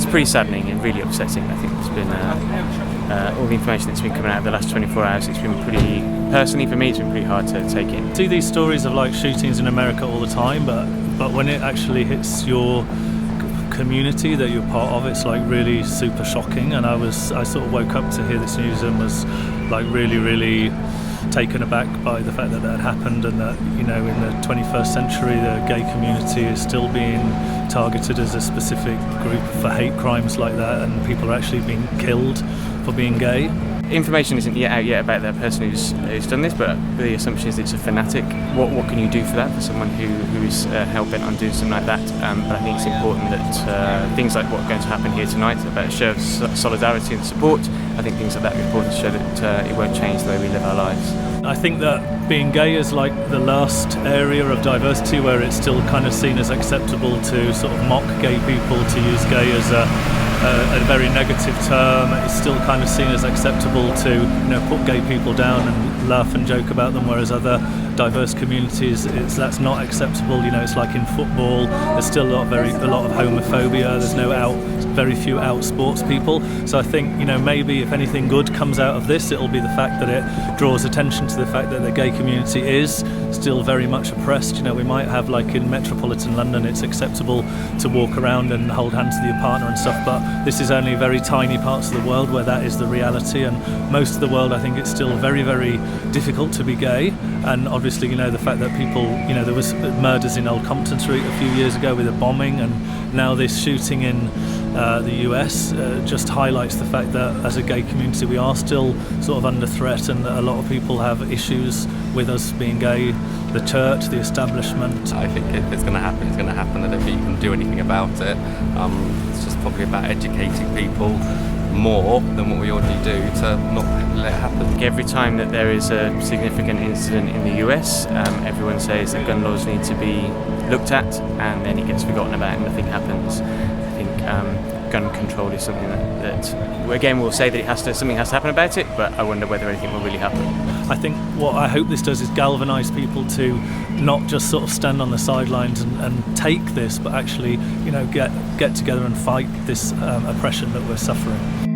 it's pretty saddening and really upsetting. I think there's been all the information that's been coming out of the last 24 hours, it's been pretty, personally for me, it's been pretty hard to take in. See these stories of like shootings in America all the time, but when it actually hits your community that you're part of, it's like really super shocking. And I sort of woke up to hear this news and was like really taken aback by the fact that that happened, and that, you know, in the 21st century the gay community is still being targeted as a specific group for hate crimes like that, and people are actually being killed for being gay. Information isn't yet out yet about the person who's done this, but the assumption is it's a fanatic. What can you do for that, for someone who is hell-bent on doing something like that? But I think it's important that things like what's going to happen here tonight, about a show of solidarity and support, I think things like that are important to show that it won't change the way we live our lives. I think that being gay is like the last area of diversity where it's still kind of seen as acceptable to sort of mock gay people, to use gay as a very negative term. It's still kind of seen as acceptable to, you know, put gay people down and laugh and joke about them, whereas other diverse communities, that's not acceptable. You know, it's like in football, there's still a lot of homophobia. There's very few out sports people. So I think, you know, maybe if anything good comes out of this, it'll be the fact that it draws attention to the fact that the gay community is still very much oppressed. You know, we might have, like in metropolitan London, it's acceptable to walk around and hold hands with your partner and stuff, but this is only very tiny parts of the world where that is the reality, and most of the world, I think it's still very difficult to be gay. And obviously, you know, the fact that people, you know, there was murders in Old Compton Street a few years ago with a bombing, and now this shooting in the US just highlights the fact that as a gay community we are still sort of under threat, and that a lot of people have issues with us being gay, the church, the establishment. I think if it's going to happen, it's going to happen. I don't think you can do anything about it. It's just probably about educating people more than what we already do to not let it happen. Every time that there is a significant incident in the US, everyone says that gun laws need to be looked at, and then it gets forgotten about and nothing happens. I think gun control is something that again, we'll say that something has to happen about it, but I wonder whether anything will really happen. I think what I hope this does is galvanise people to not just sort of stand on the sidelines and take this, but actually, you know, get together and fight this oppression that we're suffering.